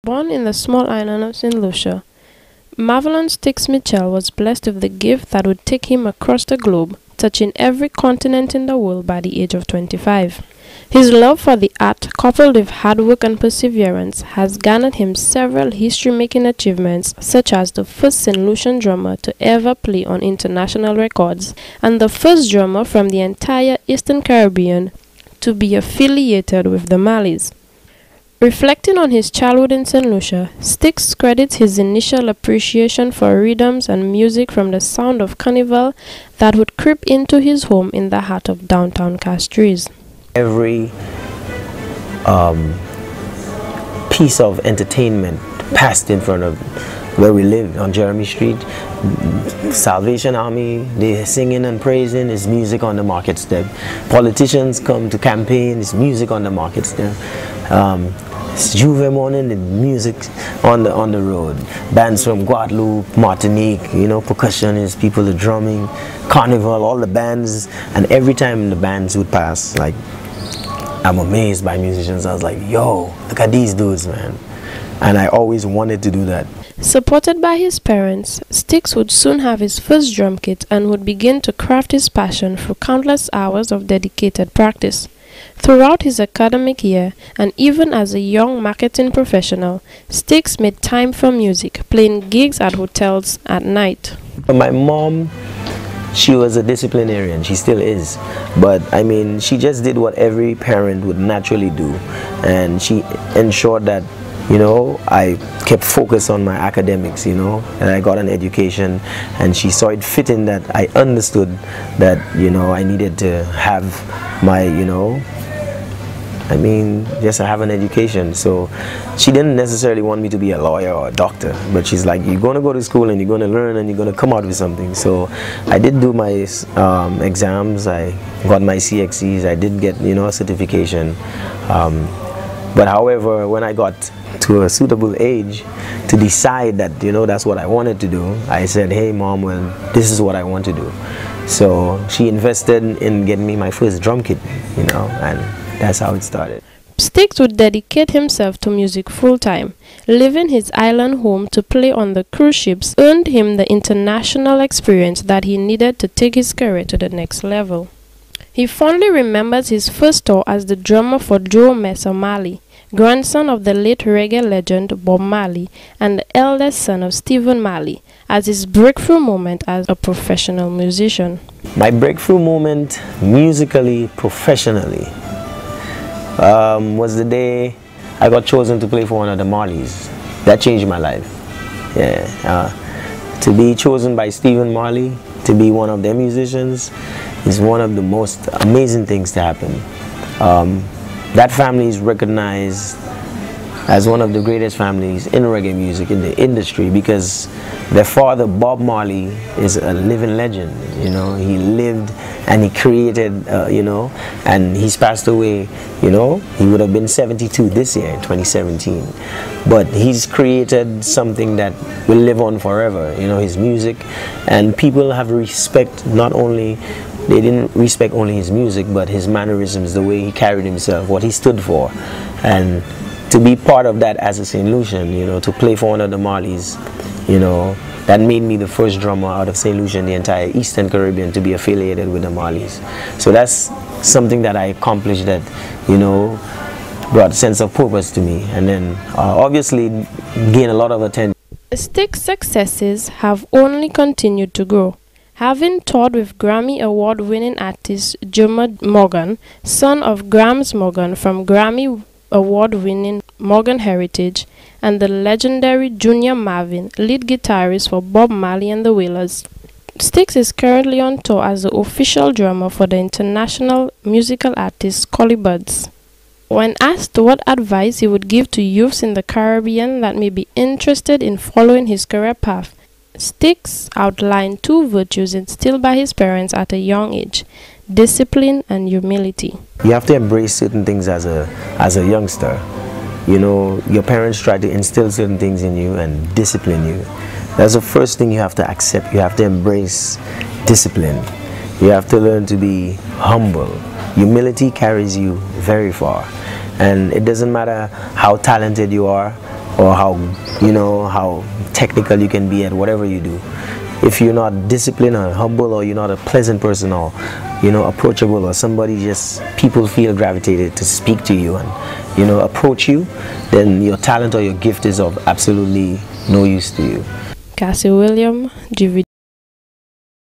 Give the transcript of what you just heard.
Born in the small island of Saint Lucia, Marvelon Stixx Mitchell was blessed with the gift that would take him across the globe, touching every continent in the world by the age of 25. His love for the art, coupled with hard work and perseverance, has garnered him several history-making achievements, such as the first Saint Lucian drummer to ever play on international records, and the first drummer from the entire Eastern Caribbean to be affiliated with the Marleys. Reflecting on his childhood in Saint Lucia, Stixx credits his initial appreciation for rhythms and music from the sound of Carnival that would creep into his home in the heart of downtown Castries. Every piece of entertainment passed in front of where we live on Jeremy Street. Salvation Army, they're singing and praising, is music on the market step. Politicians come to campaign, it's music on the market step. It's Juve morning, the music on the road. Bands from Guadeloupe, Martinique, you know, percussionists, people are drumming, Carnival, all the bands, and every time the bands would pass, like, I'm amazed by musicians. I was like, yo, look at these dudes, man. And I always wanted to do that. Supported by his parents, Stixx would soon have his first drum kit and would begin to craft his passion through countless hours of dedicated practice. Throughout his academic year, and even as a young marketing professional, Stixx made time for music, playing gigs at hotels at night. My mom, she was a disciplinarian, she still is, but I mean, she just did what every parent would naturally do, and she ensured that, you know, I kept focused on my academics, you know, and I got an education, and she saw it fitting that I understood that, you know, I needed to have my, you know, I mean, just to have an education. So she didn't necessarily want me to be a lawyer or a doctor, but she's like, you're going to go to school and you're going to learn and you're going to come out with something. So I did do my exams, I got my CXCs, I did get, you know, a certification. But however, when I got to a suitable age to decide that, you know, that's what I wanted to do, I said, hey mom, well, this is what I want to do. So she invested in getting me my first drum kit, you know, and that's how it started. Stixx would dedicate himself to music full-time. Leaving his island home to play on the cruise ships earned him the international experience that he needed to take his career to the next level. He fondly remembers his first tour as the drummer for Joe Mercer Marley, grandson of the late reggae legend Bob Marley and the eldest son of Stephen Marley, as his breakthrough moment as a professional musician. My breakthrough moment, musically, professionally, was the day I got chosen to play for one of the Marleys. That changed my life. Yeah, to be chosen by Stephen Marley to be one of their musicians is one of the most amazing things to happen. That family is recognized as one of the greatest families in reggae music in the industry because their father, Bob Marley, is a living legend. You know, he lived and he created, you know, and he's passed away, you know, he would have been 72 this year in 2017. But he's created something that will live on forever, you know, his music, and people have respect not only they didn't respect only his music, but his mannerisms, the way he carried himself, what he stood for. And to be part of that as a Saint Lucian, you know, to play for one of the Marleys, you know, that made me the first drummer out of Saint Lucia in the entire Eastern Caribbean to be affiliated with the Marleys. So that's something that I accomplished that, you know, brought a sense of purpose to me. And then obviously gained a lot of attention. Stixx's successes have only continued to grow. Having toured with Grammy Award-winning artist Jermad Morgan, son of Grams Morgan from Grammy Award-winning Morgan Heritage, and the legendary Junior Marvin, lead guitarist for Bob Marley and the Wailers, Stixx is currently on tour as the official drummer for the international musical artist Collybuds. When asked what advice he would give to youths in the Caribbean that may be interested in following his career path, Stixx outlined two virtues instilled by his parents at a young age: discipline and humility. You have to embrace certain things as a youngster. You know, your parents try to instill certain things in you and discipline you. That's the first thing you have to accept. You have to embrace discipline. You have to learn to be humble. Humility carries you very far. And it doesn't matter how talented you are, or how, you know, how technical you can be at whatever you do. If you're not disciplined or humble, or you're not a pleasant person, or, you know, approachable, or somebody just people feel gravitated to speak to you and, you know, approach you, then your talent or your gift is of absolutely no use to you. Cassie William, GV